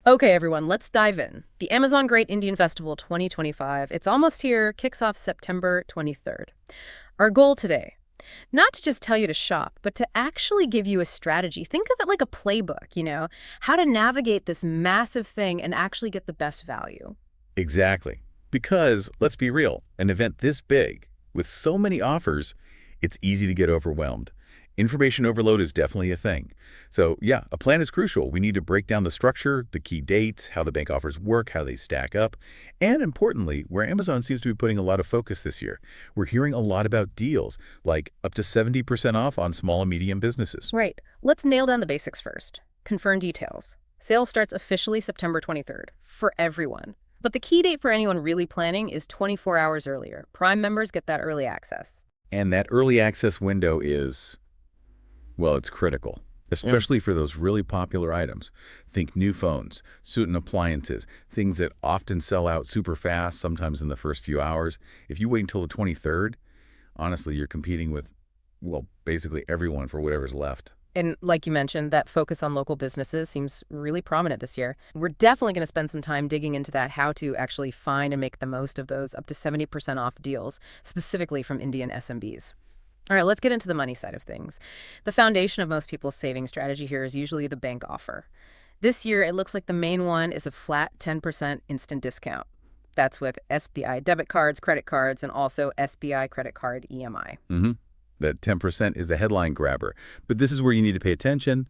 Okay, everyone, let's dive in. The Amazon Great Indian Festival 2025, it's almost here, kicks off September 23rd. Our goal today, not to just tell you to shop, but to actually give you a strategy. Think of it like a playbook, how to navigate this massive thing and actually get the best value. Exactly. Because, let's be real, an event this big, with so many offers, it's easy to get overwhelmed. Information overload is definitely a thing. So yeah, a plan is crucial. We need to break down the structure, the key dates, how the bank offers work, how they stack up, and importantly, where Amazon seems to be putting a lot of focus this year. We're hearing a lot about deals, like up to 70% off on small and medium businesses. Right. Let's nail down the basics first. Confirm details. Sale starts officially September 23rd for everyone. But the key date for anyone really planning is 24 hours earlier. Prime members get that early access. And that early access window is, well, it's critical, especially for those really popular items. Think new phones, suit and appliances, things that often sell out super fast, sometimes in the first few hours. If you wait until the 23rd, honestly, you're competing with, well, basically everyone for whatever's left. And like you mentioned, that focus on local businesses seems really prominent this year. We're definitely going to spend some time digging into that, how to actually find and make the most of those up to 70% off deals, specifically from Indian SMBs. All right, let's get into the money side of things. The foundation of most people's saving strategy here is usually the bank offer. This year, it looks like the main one is a flat 10% instant discount. That's with SBI debit cards, credit cards, and also SBI credit card EMI. That 10% is the headline grabber. But this is where you need to pay attention.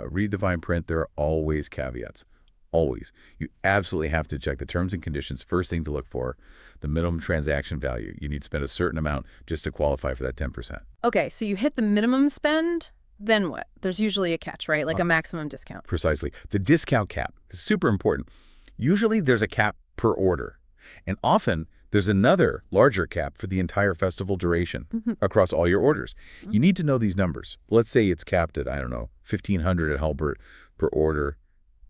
Read the fine print. There are always caveats. Always. You absolutely have to check the terms and conditions. First thing to look for, the minimum transaction value. You need to spend a certain amount just to qualify for that 10%. Okay, so you hit the minimum spend, then what? There's usually a catch, right? Like a maximum discount. Precisely. The discount cap is super important. Usually there's a cap per order. And often there's another larger cap for the entire festival duration across all your orders. You need to know these numbers. Let's say it's capped at, I don't know, $1,500 at Halbert per order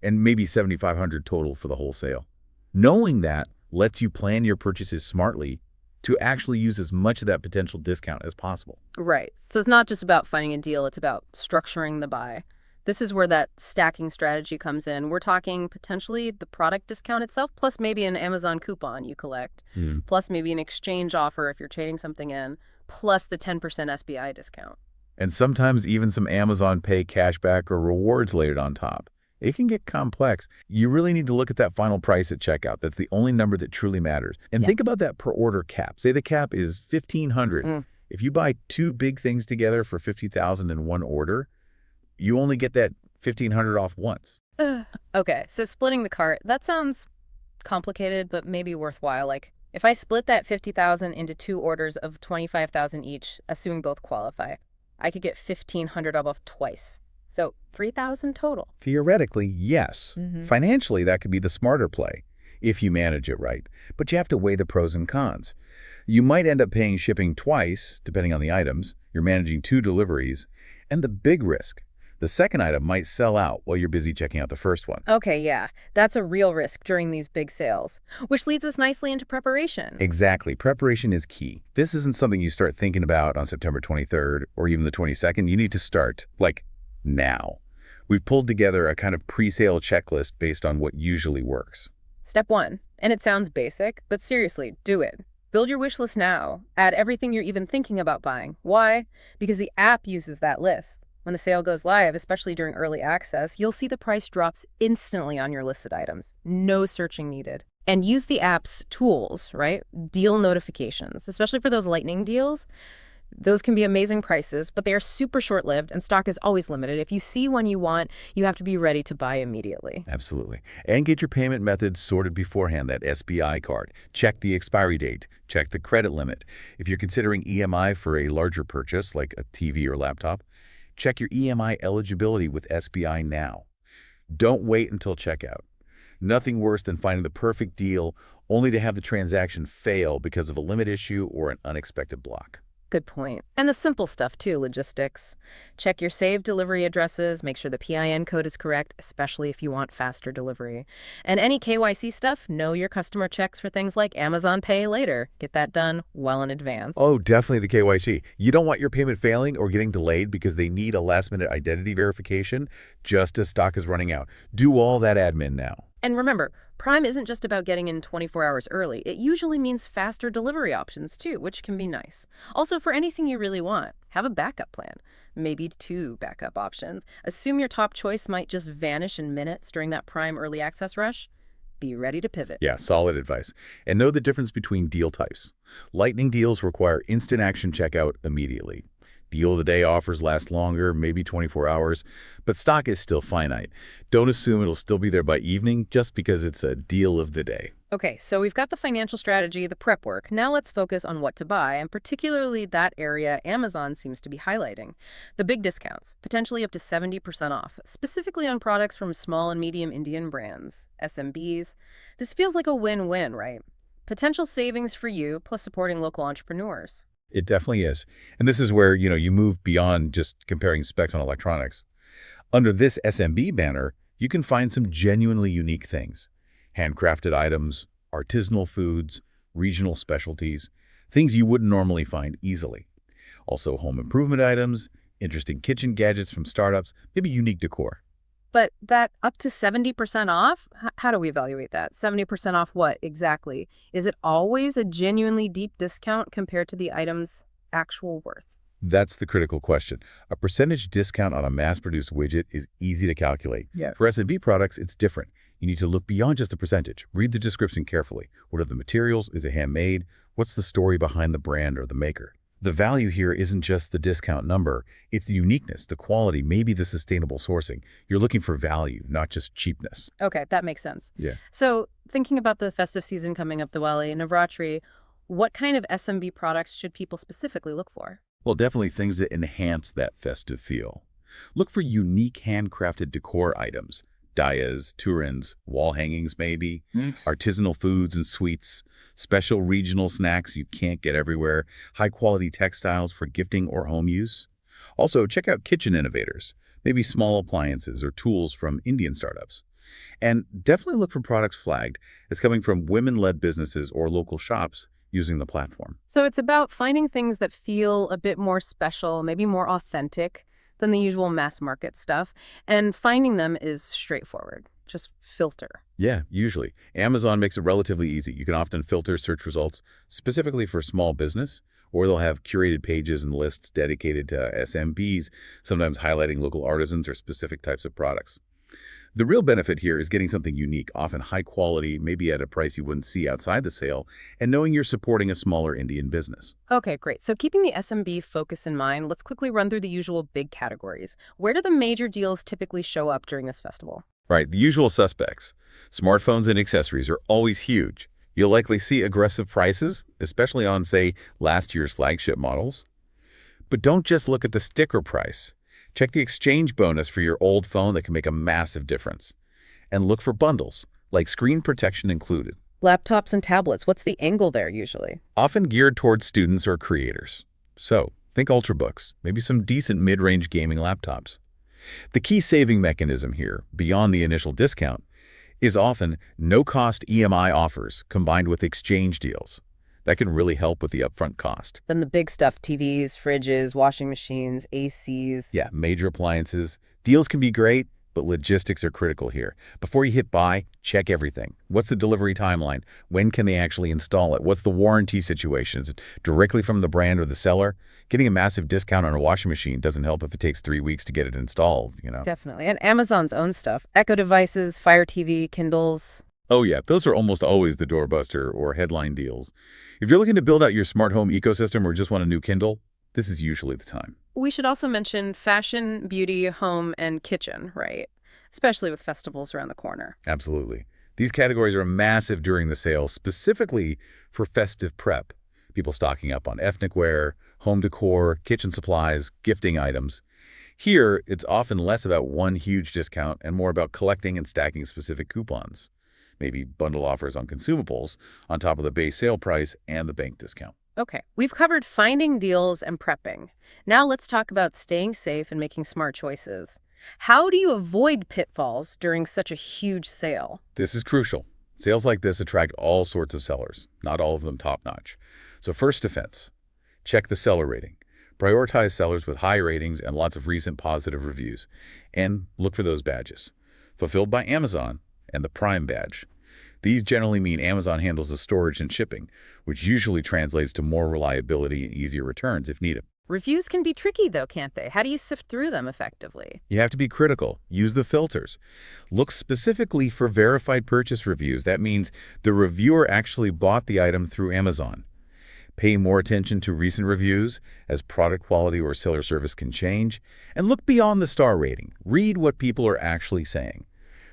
and maybe $7,500 total for the whole sale. Knowing that lets you plan your purchases smartly to actually use as much of that potential discount as possible. Right. So it's not just about finding a deal, it's about structuring the buy. This is where that stacking strategy comes in. We're talking potentially the product discount itself, plus maybe an Amazon coupon you collect, plus maybe an exchange offer if you're trading something in, plus the 10% SBI discount. And sometimes even some Amazon Pay cashback or rewards layered on top. It can get complex. You really need to look at that final price at checkout. That's the only number that truly matters. And think about that per order cap. Say the cap is $1,500. If you buy two big things together for $50,000 in one order, you only get that $1,500 off once. Okay, so splitting the cart, that sounds complicated, but maybe worthwhile. Like, if I split that $50,000 into two orders of $25,000 each, assuming both qualify, I could get $1,500 off twice. So $3,000 total. Theoretically, yes. Financially, that could be the smarter play, if you manage it right. But you have to weigh the pros and cons. You might end up paying shipping twice, depending on the items. You're managing two deliveries. And the big risk, the second item might sell out while you're busy checking out the first one. Okay, yeah. That's a real risk during these big sales, which leads us nicely into preparation. Exactly. Preparation is key. This isn't something you start thinking about on September 23rd or even the 22nd. You need to start, like, now. We've pulled together a kind of pre-sale checklist based on what usually works. Step 1, and it sounds basic, but seriously, do it. Build your wish list now. Add everything you're even thinking about buying. Why? Because the app uses that list. When the sale goes live, especially during early access, you'll see the price drops instantly on your listed items. No searching needed. And use the app's tools, right? Deal notifications, especially for those lightning deals. Those can be amazing prices, but they are super short-lived and stock is always limited. If you see one you want, you have to be ready to buy immediately. Absolutely. And get your payment methods sorted beforehand, that SBI card. Check the expiry date. Check the credit limit. If you're considering EMI for a larger purchase, like a TV or laptop, check your EMI eligibility with SBI now. Don't wait until checkout. Nothing worse than finding the perfect deal only to have the transaction fail because of a limit issue or an unexpected block. Good point. And the simple stuff, too, logistics. Check your saved delivery addresses, make sure the PIN code is correct, especially if you want faster delivery. And any KYC stuff, know your customer checks for things like Amazon Pay Later. Get that done well in advance. Oh, definitely the KYC. You don't want your payment failing or getting delayed because they need a last-minute identity verification just as stock is running out. Do all that admin now. And remember, Prime isn't just about getting in 24 hours early. It usually means faster delivery options too, which can be nice. Also, for anything you really want, have a backup plan. Maybe two backup options. Assume your top choice might just vanish in minutes during that Prime early access rush. Be ready to pivot. Yeah, solid advice. And know the difference between deal types. Lightning deals require instant action checkout immediately. Deal of the day offers last longer, maybe 24 hours, but stock is still finite. Don't assume it'll still be there by evening just because it's a deal of the day. Okay, so we've got the financial strategy, the prep work. Now let's focus on what to buy, and particularly that area Amazon seems to be highlighting. The big discounts, potentially up to 70% off, specifically on products from small and medium Indian brands, SMBs. This feels like a win-win, right? Potential savings for you, plus supporting local entrepreneurs. It definitely is. And this is where, you move beyond just comparing specs on electronics. Under this SMB banner, you can find some genuinely unique things. Handcrafted items, artisanal foods, regional specialties, things you wouldn't normally find easily. Also home improvement items, interesting kitchen gadgets from startups, maybe unique decor. But that up to 70% off? How do we evaluate that? 70% off what exactly? Is it always a genuinely deep discount compared to the item's actual worth? That's the critical question. A percentage discount on a mass-produced widget is easy to calculate. Yeah. For S&B products, it's different. You need to look beyond just the percentage. Read the description carefully. What are the materials? Is it handmade? What's the story behind the brand or the maker? The value here isn't just the discount number. It's the uniqueness, the quality, maybe the sustainable sourcing. You're looking for value, not just cheapness. Okay, that makes sense. Yeah. So thinking about the festive season coming up, Diwali, Navratri, what kind of SMB products should people specifically look for? Well, definitely things that enhance that festive feel. Look for unique handcrafted decor items. Dayas, turins, wall hangings maybe, artisanal foods and sweets, special regional snacks you can't get everywhere, high-quality textiles for gifting or home use. Also, check out kitchen innovators, maybe small appliances or tools from Indian startups. And definitely look for products flagged as coming from women-led businesses or local shops using the platform. So it's about finding things that feel a bit more special, maybe more authentic than the usual mass market stuff, and finding them is straightforward. Just filter. Yeah, usually. Amazon makes it relatively easy. You can often filter search results specifically for small business, or they'll have curated pages and lists dedicated to SMBs, sometimes highlighting local artisans or specific types of products. The real benefit here is getting something unique, often high quality, maybe at a price you wouldn't see outside the sale, and knowing you're supporting a smaller Indian business. Okay, great. So keeping the SMB focus in mind, let's quickly run through the usual big categories. Where do the major deals typically show up during this festival? Right, the usual suspects. Smartphones and accessories are always huge. You'll likely see aggressive prices, especially on, say, last year's flagship models. But don't just look at the sticker price. Check the exchange bonus for your old phone that can make a massive difference. And look for bundles, like screen protection included. Laptops and tablets, what's the angle there usually? Often geared towards students or creators. So, think Ultrabooks, maybe some decent mid-range gaming laptops. The key saving mechanism here, beyond the initial discount, is often no-cost EMI offers combined with exchange deals. That can really help with the upfront cost. Then the big stuff, TVs, fridges, washing machines, ACs. Yeah, major appliances. Deals can be great, but logistics are critical here. Before you hit buy, check everything. What's the delivery timeline? When can they actually install it? What's the warranty situation? Is it directly from the brand or the seller? Getting a massive discount on a washing machine doesn't help if it takes 3 weeks to get it installed. Definitely. And Amazon's own stuff. Echo devices, Fire TV, Kindles. Oh yeah, those are almost always the doorbuster or headline deals. If you're looking to build out your smart home ecosystem or just want a new Kindle, this is usually the time. We should also mention fashion, beauty, home, and kitchen, right? Especially with festivals around the corner. Absolutely. These categories are massive during the sale, specifically for festive prep. People stocking up on ethnic wear, home decor, kitchen supplies, gifting items. Here, it's often less about one huge discount and more about collecting and stacking specific coupons. Maybe bundle offers on consumables on top of the base sale price and the bank discount. Okay, we've covered finding deals and prepping. Now let's talk about staying safe and making smart choices. How do you avoid pitfalls during such a huge sale? This is crucial. Sales like this attract all sorts of sellers, not all of them top-notch. So first defense, check the seller rating. Prioritize sellers with high ratings and lots of recent positive reviews. And look for those badges. Fulfilled by Amazon and the Prime badge. These generally mean Amazon handles the storage and shipping, which usually translates to more reliability and easier returns if needed. Reviews can be tricky, though, can't they? How do you sift through them effectively? You have to be critical. Use the filters. Look specifically for verified purchase reviews. That means the reviewer actually bought the item through Amazon. Pay more attention to recent reviews, as product quality or seller service can change. And look beyond the star rating. Read what people are actually saying.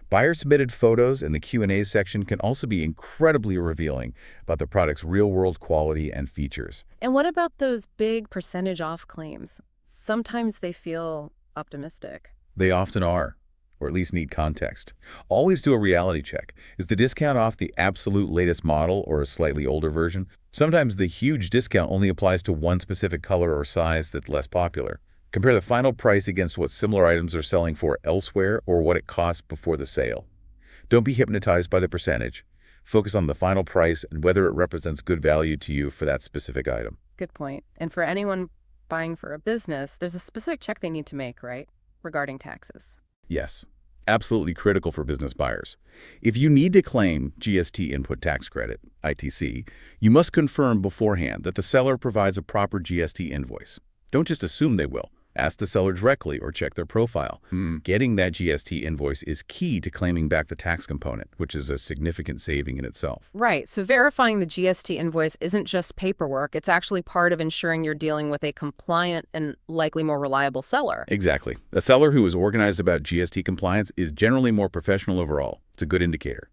Buyer-submitted photos in the Q&A section can also be incredibly revealing about the product's real-world quality and features. And what about those big percentage off claims? Sometimes they feel optimistic. They often are, or at least need context. Always do a reality check. Is the discount off the absolute latest model or a slightly older version? Sometimes the huge discount only applies to one specific color or size that's less popular. Compare the final price against what similar items are selling for elsewhere or what it costs before the sale. Don't be hypnotized by the percentage. Focus on the final price and whether it represents good value to you for that specific item. Good point. And for anyone buying for a business, there's a specific check they need to make, right? Regarding taxes. Yes, absolutely critical for business buyers. If you need to claim GST input tax credit, ITC, you must confirm beforehand that the seller provides a proper GST invoice. Don't just assume they will. Ask the seller directly or check their profile. Getting that GST invoice is key to claiming back the tax component, which is a significant saving in itself. Right. So verifying the GST invoice isn't just paperwork. It's actually part of ensuring you're dealing with a compliant and likely more reliable seller. Exactly. A seller who is organized about GST compliance is generally more professional overall. It's a good indicator.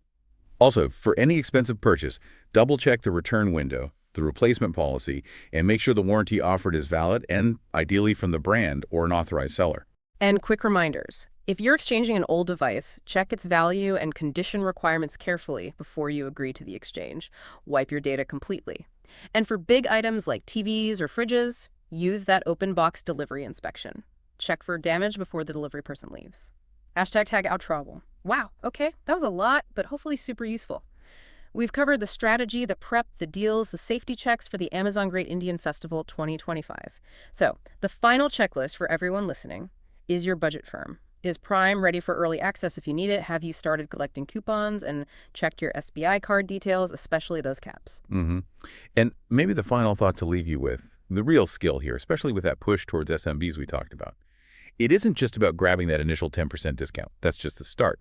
Also, for any expensive purchase, double-check the return window, the replacement policy, and make sure the warranty offered is valid and ideally from the brand or an authorized seller. And quick reminders. If you're exchanging an old device, check its value and condition requirements carefully before you agree to the exchange. Wipe your data completely. And for big items like TVs or fridges, use that open box delivery inspection. Check for damage before the delivery person leaves. #tag out trouble. Wow, okay, that was a lot, but hopefully super useful. We've covered the strategy, the prep, the deals, the safety checks for the Amazon Great Indian Festival 2025. So, the final checklist for everyone listening: is your budget firm? Is Prime ready for early access if you need it? Have you started collecting coupons and checked your SBI card details, especially those caps? And maybe the final thought to leave you with, the real skill here, especially with that push towards SMBs we talked about. It isn't just about grabbing that initial 10% discount. That's just the start.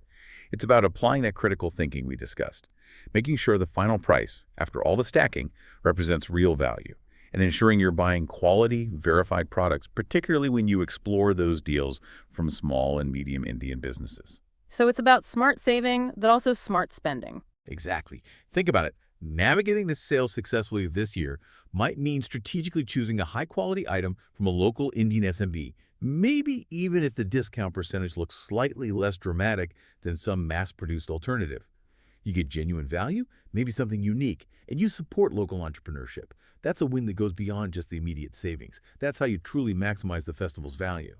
It's about applying that critical thinking we discussed, making sure the final price, after all the stacking, represents real value, and ensuring you're buying quality, verified products, particularly when you explore those deals from small and medium Indian businesses. So it's about smart saving, but also smart spending. Exactly. Think about it. Navigating this sale successfully this year might mean strategically choosing a high-quality item from a local Indian SMB, maybe even if the discount percentage looks slightly less dramatic than some mass-produced alternative. You get genuine value, maybe something unique, and you support local entrepreneurship. That's a win that goes beyond just the immediate savings. That's how you truly maximize the festival's value.